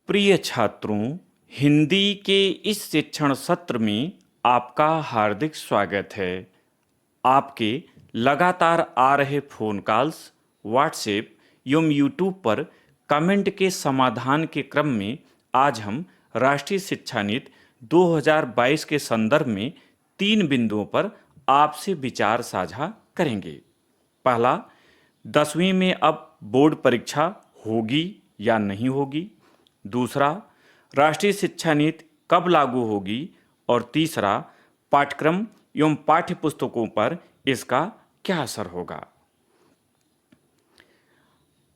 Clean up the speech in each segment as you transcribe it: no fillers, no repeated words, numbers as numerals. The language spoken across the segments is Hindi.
प्रिय छात्रों, हिंदी के इस शिक्षण सत्र में आपका हार्दिक स्वागत है। आपके लगातार आ रहे फ़ोन कॉल्स, व्हाट्सएप एवं यूट्यूब पर कमेंट के समाधान के क्रम में आज हम राष्ट्रीय शिक्षा नीति 2022 के संदर्भ में 3 बिंदुओं पर आपसे विचार साझा करेंगे। पहला, 10वीं में अब बोर्ड परीक्षा होगी या नहीं होगी। दूसरा, राष्ट्रीय शिक्षा नीति कब लागू होगी। और तीसरा, पाठ्यक्रम एवं पाठ्य पुस्तकों पर इसका क्या असर होगा।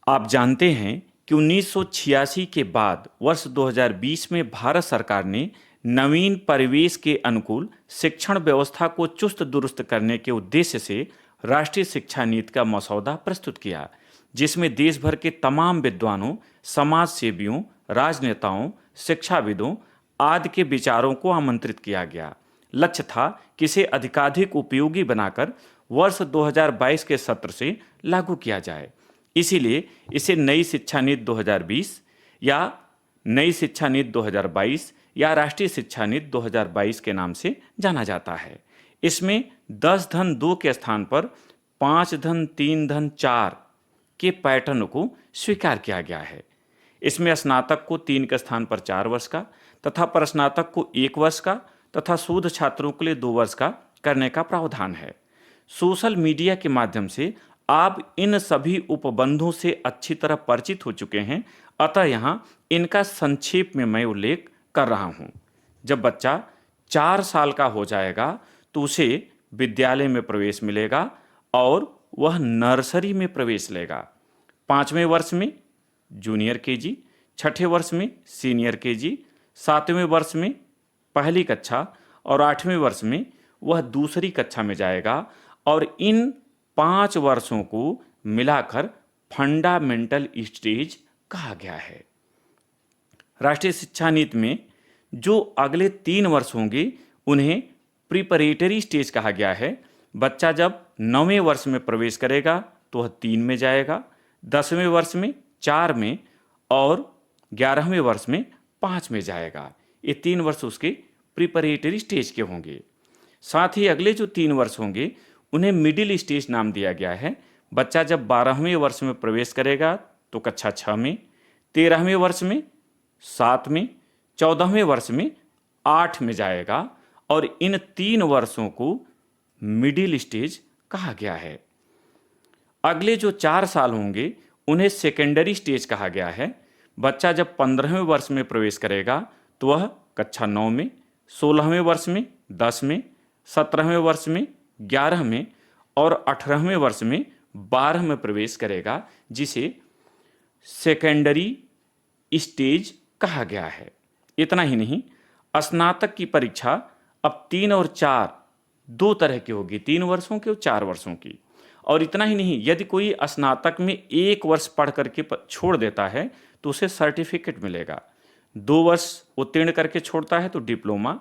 आप जानते हैं कि 1986 के बाद वर्ष 2020 में भारत सरकार ने नवीन परिवेश के अनुकूल शिक्षण व्यवस्था को चुस्त दुरुस्त करने के उद्देश्य से राष्ट्रीय शिक्षा नीति का मसौदा प्रस्तुत किया, जिसमें देश भर के तमाम विद्वानों, समाज सेवियों, राजनेताओं, शिक्षाविदों आदि के विचारों को आमंत्रित किया गया। लक्ष्य था कि इसे अधिकाधिक उपयोगी बनाकर वर्ष 2022 के सत्र से लागू किया जाए। इसीलिए इसे नई शिक्षा नीति 2020 या नई शिक्षा नीति 2022 या राष्ट्रीय शिक्षा नीति 2022 के नाम से जाना जाता है। इसमें 10-2 के स्थान पर 5-3-4 के पैटर्न को स्वीकार किया गया है। इसमें स्नातक को 3 के स्थान पर 4 वर्ष का तथा परस्नातक को 1 वर्ष का तथा शोध छात्रों के लिए 2 वर्ष का करने का प्रावधान है। सोशल मीडिया के माध्यम से आप इन सभी उपबंधों से अच्छी तरह परिचित हो चुके हैं, अतः यहाँ इनका संक्षेप में मैं उल्लेख कर रहा हूँ। जब बच्चा 4 साल का हो जाएगा तो उसे विद्यालय में प्रवेश मिलेगा और वह नर्सरी में प्रवेश लेगा। 5वें वर्ष में जूनियर केजी, 6ठे वर्ष में सीनियर केजी, 7वें वर्ष में पहली कक्षा और 8वें वर्ष में वह दूसरी कक्षा में जाएगा। और इन 5 वर्षों को मिलाकर फंडामेंटल स्टेज कहा गया है। राष्ट्रीय शिक्षा नीति में जो अगले 3 वर्ष होंगे उन्हें प्रिपरेटरी स्टेज कहा गया है। बच्चा जब 9वें वर्ष में प्रवेश करेगा तो वह 3 में जाएगा, 10वें वर्ष में 4 में और 11वें वर्ष में 5 में जाएगा। ये 3 वर्ष उसके प्रिपरेटरी स्टेज के होंगे। साथ ही अगले जो 3 वर्ष होंगे उन्हें मिडिल स्टेज नाम दिया गया है। बच्चा जब 12वें वर्ष में प्रवेश करेगा तो कक्षा 6 में, 13वें वर्ष में 7 में, 14वें वर्ष में 8 में जाएगा और इन 3 वर्षों को मिडिल स्टेज कहा गया है। अगले जो 4 साल होंगे उन्हें सेकेंडरी स्टेज कहा गया है। बच्चा जब 15वें वर्ष में प्रवेश करेगा तो वह कक्षा 9 में, 16वें वर्ष में 10 में, 17वें वर्ष में 11 में और 18वें वर्ष में 12 में प्रवेश करेगा, जिसे सेकेंडरी स्टेज कहा गया है। इतना ही नहीं, स्नातक की परीक्षा अब 3 और 4 2 तरह की होगी, 3 वर्षों की और 4 वर्षों की। और इतना ही नहीं, यदि कोई स्नातक में 1 वर्ष पढ़ करके छोड़ देता है तो उसे सर्टिफिकेट मिलेगा। 2 वर्ष उत्तीर्ण करके छोड़ता है तो डिप्लोमा,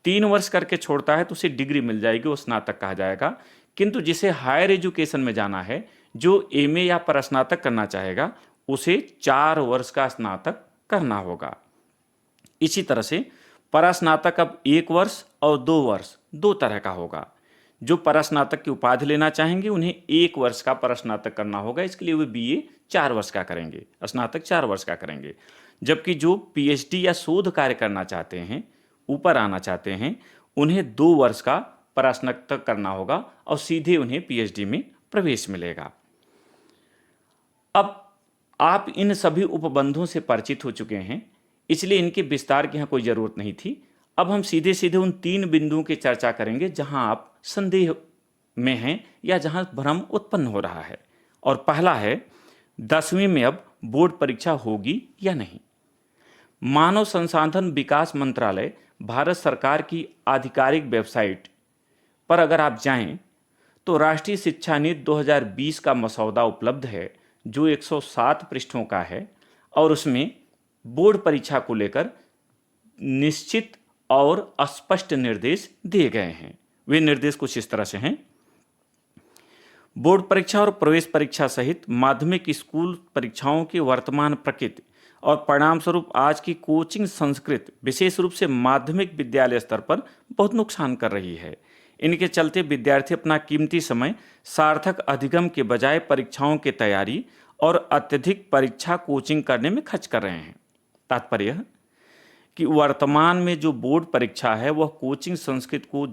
3 वर्ष करके छोड़ता है तो उसे डिग्री मिल जाएगी, वो स्नातक कहा जाएगा। किंतु जिसे हायर एजुकेशन में जाना है, जो एमए या परस्नातक करना चाहेगा, उसे 4 वर्ष का स्नातक करना होगा। इसी तरह से परस्नातक अब 1 वर्ष और 2 वर्ष 2 तरह का होगा। जो परस्नातक की उपाधि लेना चाहेंगे उन्हें 1 वर्ष का परस्नातक करना होगा, इसके लिए वे बीए 4 वर्ष का करेंगे, स्नातक 4 वर्ष का करेंगे। जबकि जो पीएचडी या शोध कार्य करना चाहते हैं, ऊपर आना चाहते हैं, उन्हें 2 वर्ष का परस्नातक करना होगा और सीधे उन्हें पीएचडी में प्रवेश मिलेगा। अब आप इन सभी उपबंधों से परिचित हो चुके हैं, इसलिए इनके विस्तार की यहाँ कोई ज़रूरत नहीं थी। अब हम सीधे सीधे उन 3 बिंदुओं की चर्चा करेंगे जहां आप संदेह में हैं या जहां भ्रम उत्पन्न हो रहा है। और पहला है, 10वीं में अब बोर्ड परीक्षा होगी या नहीं। मानव संसाधन विकास मंत्रालय भारत सरकार की आधिकारिक वेबसाइट पर अगर आप जाएं तो राष्ट्रीय शिक्षा नीति 2020 का मसौदा उपलब्ध है, जो 107 पृष्ठों का है और उसमें बोर्ड परीक्षा को लेकर निश्चित और स्पष्ट निर्देश दिए गए हैं। वे निर्देश कुछ इस तरह से हैं। बोर्ड परीक्षा और प्रवेश परीक्षा सहित माध्यमिक स्कूल परीक्षाओं की वर्तमान प्रकृति और परिणाम स्वरूप आज की कोचिंग संस्कृत विशेष रूप से माध्यमिक विद्यालय स्तर पर बहुत नुकसान कर रही है। इनके चलते विद्यार्थी अपना कीमती समय सार्थक अधिगम के बजाय परीक्षाओं की तैयारी और अत्यधिक परीक्षा कोचिंग करने में खर्च कर रहे हैं। तात्पर्य यह कि वर्तमान में जो बोर्ड परीक्षा है वह कोचिंग संस्कृत को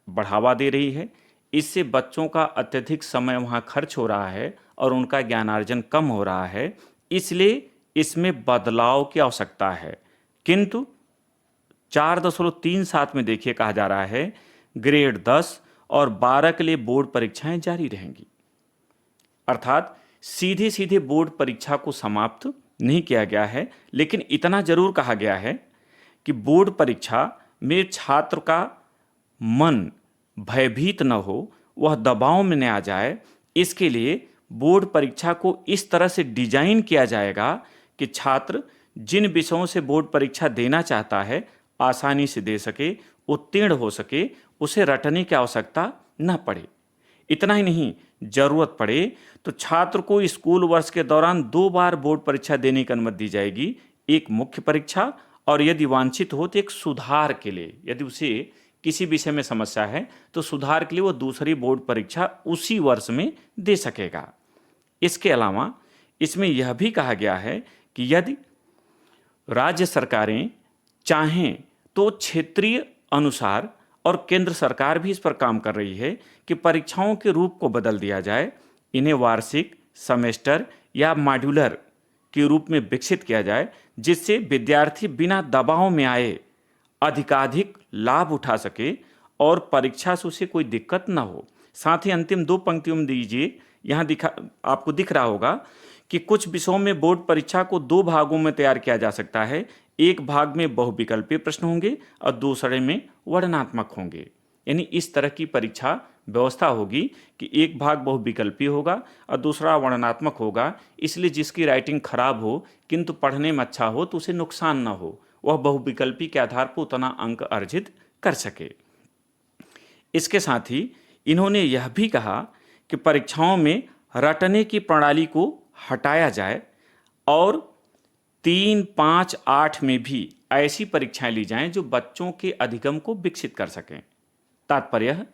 बढ़ावा दे रही है। इससे बच्चों का अत्यधिक समय वहाँ खर्च हो रहा है और उनका ज्ञानार्जन कम हो रहा है। इसलिए इसमें बदलाव की आवश्यकता है। किंतु 4.37 में देखिए कहा जा रहा है ग्रेड 10 और 12 के लिए बोर्ड परीक्षाएं जारी रहेंगी। अर्थात सीधे सीधे बोर्ड परीक्षा को समाप्त नहीं किया गया है, लेकिन इतना जरूर कहा गया है कि बोर्ड परीक्षा में छात्र का मन भयभीत न हो, वह दबाव में न आ जाए। इसके लिए बोर्ड परीक्षा को इस तरह से डिजाइन किया जाएगा कि छात्र जिन विषयों से बोर्ड परीक्षा देना चाहता है आसानी से दे सके, उत्तीर्ण हो सके, उसे रटने की आवश्यकता न पड़े। इतना ही नहीं, जरूरत पड़े तो छात्र को स्कूल वर्ष के दौरान 2 बार बोर्ड परीक्षा देने की अनुमति दी जाएगी, एक मुख्य परीक्षा और यदि वांछित हो तो एक सुधार के लिए। यदि उसे किसी विषय में समस्या है तो सुधार के लिए वो दूसरी बोर्ड परीक्षा उसी वर्ष में दे सकेगा। इसके अलावा इसमें यह भी कहा गया है कि यदि राज्य सरकारें चाहें तो क्षेत्रीय अनुसार, और केंद्र सरकार भी इस पर काम कर रही है कि परीक्षाओं के रूप को बदल दिया जाए। इन्हें वार्षिक, सेमेस्टर या मॉड्यूलर के रूप में विकसित किया जाए, जिससे विद्यार्थी बिना दबाव में आए अधिकाधिक लाभ उठा सके और परीक्षा से उसे कोई दिक्कत ना हो। साथ ही अंतिम 2 पंक्तियों में दीजिए, यहाँ आपको दिख रहा होगा कि कुछ विषयों में बोर्ड परीक्षा को 2 भागों में तैयार किया जा सकता है। एक भाग में बहुविकल्पीय प्रश्न होंगे और दूसरे में वर्णनात्मक होंगे। यानी इस तरह की परीक्षा व्यवस्था होगी कि एक भाग बहुविकल्पीय होगा और दूसरा वर्णनात्मक होगा। इसलिए जिसकी राइटिंग खराब हो किंतु पढ़ने में अच्छा हो तो उसे नुकसान ना हो, वह बहुविकल्पी के आधार पर उतना अंक अर्जित कर सके। इसके साथ ही इन्होंने यह भी कहा कि परीक्षाओं में रटने की प्रणाली को हटाया जाए और 3, 5, 8 में भी ऐसी परीक्षाएं ली जाएं जो बच्चों के अधिगम को विकसित कर सकें। तात्पर्य है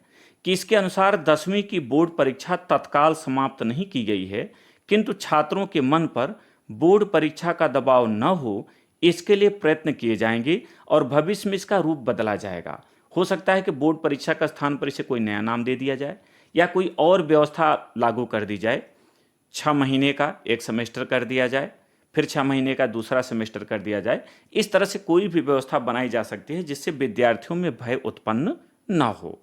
कि इसके अनुसार 10वीं की बोर्ड परीक्षा तत्काल समाप्त नहीं की गई है, किंतु छात्रों के मन पर बोर्ड परीक्षा का दबाव न हो, इसके लिए प्रयत्न किए जाएंगे और भविष्य में इसका रूप बदला जाएगा। हो सकता है कि बोर्ड परीक्षा का स्थान पर इसे कोई नया नाम दे दिया जाए या कोई और व्यवस्था लागू कर दी जाए। 6 महीने का एक सेमेस्टर कर दिया जाए, फिर 6 महीने का दूसरा सेमेस्टर कर दिया जाए। इस तरह से कोई भी व्यवस्था बनाई जा सकती है जिससे विद्यार्थियों में भय उत्पन्न न हो।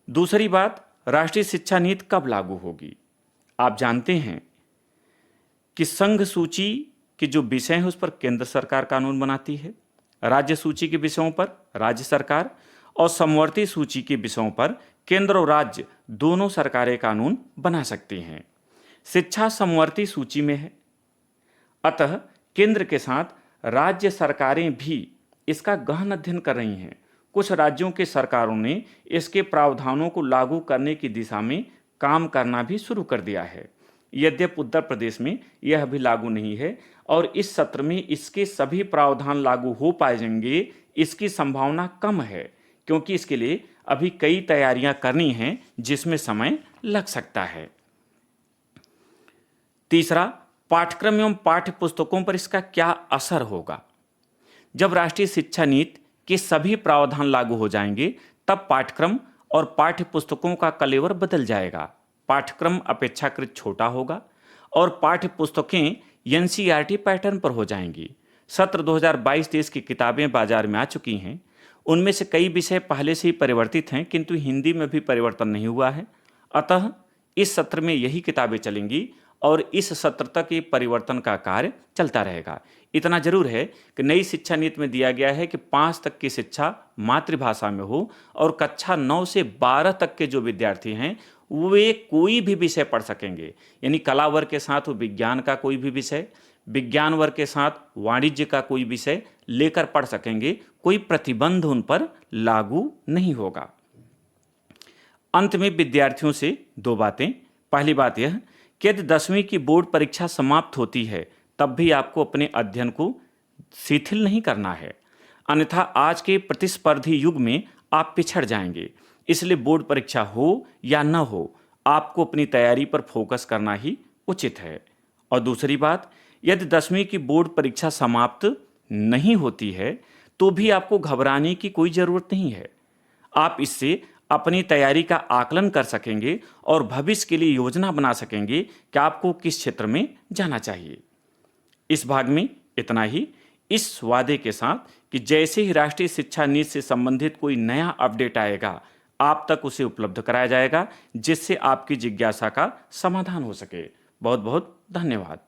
दूसरी बात, राष्ट्रीय शिक्षा नीति कब लागू होगी? आप जानते हैं कि संघ सूची के जो विषय हैं उस पर केंद्र सरकार कानून बनाती है, राज्य सूची के विषयों पर राज्य सरकार और समवर्ती सूची के विषयों पर केंद्र और राज्य दोनों सरकारें कानून बना सकती हैं। शिक्षा समवर्ती सूची में है, अतः केंद्र के साथ राज्य सरकारें भी इसका गहन अध्ययन कर रही हैं। कुछ राज्यों के सरकारों ने इसके प्रावधानों को लागू करने की दिशा में काम करना भी शुरू कर दिया है। यद्यपि उत्तर प्रदेश में यह अभी लागू नहीं है और इस सत्र में इसके सभी प्रावधान लागू हो पाएंगे इसकी संभावना कम है, क्योंकि इसके लिए अभी कई तैयारियां करनी हैं जिसमें समय लग सकता है। तीसरा, पाठ्यक्रम एवं पाठ्य पुस्तकों पर इसका क्या असर होगा? जब राष्ट्रीय शिक्षा नीति के सभी प्रावधान लागू हो जाएंगे तब पाठ्यक्रम और पाठ्य पुस्तकों का कलेवर बदल जाएगा। पाठ्यक्रम अपेक्षाकृत छोटा होगा और पाठ्य पुस्तकें एनसीईआरटी पैटर्न पर हो जाएंगी। सत्र 2022-23 की किताबें बाजार में आ चुकी हैं। उनमें से कई विषय पहले से ही परिवर्तित हैं, किंतु हिंदी में भी परिवर्तन नहीं हुआ है। अतः इस सत्र में यही किताबें चलेंगी और इस सत्र तक ये परिवर्तन का कार्य चलता रहेगा। इतना जरूर है कि नई शिक्षा नीति में दिया गया है कि 5 तक की शिक्षा मातृभाषा में हो और कक्षा 9 से 12 तक के जो विद्यार्थी हैं वे कोई भी विषय पढ़ सकेंगे। यानी कला वर्ग के साथ वो विज्ञान का कोई भी विषय, विज्ञान वर्ग के साथ वाणिज्य का कोई विषय लेकर पढ़ सकेंगे। कोई प्रतिबंध उन पर लागू नहीं होगा। अंत में विद्यार्थियों से 2 बातें। पहली बात यह कि यदि 10वीं की बोर्ड परीक्षा समाप्त होती है तब भी आपको अपने अध्ययन को शिथिल नहीं करना है, अन्यथा आज के प्रतिस्पर्धी युग में आप पिछड़ जाएंगे। इसलिए बोर्ड परीक्षा हो या न हो, आपको अपनी तैयारी पर फोकस करना ही उचित है। और दूसरी बात, यदि 10वीं की बोर्ड परीक्षा समाप्त नहीं होती है तो भी आपको घबराने की कोई ज़रूरत नहीं है। आप इससे अपनी तैयारी का आकलन कर सकेंगे और भविष्य के लिए योजना बना सकेंगे कि आपको किस क्षेत्र में जाना चाहिए। इस भाग में इतना ही, इस वादे के साथ कि जैसे ही राष्ट्रीय शिक्षा नीति से संबंधित कोई नया अपडेट आएगा, आप तक उसे उपलब्ध कराया जाएगा, जिससे आपकी जिज्ञासा का समाधान हो सके। बहुत बहुत धन्यवाद।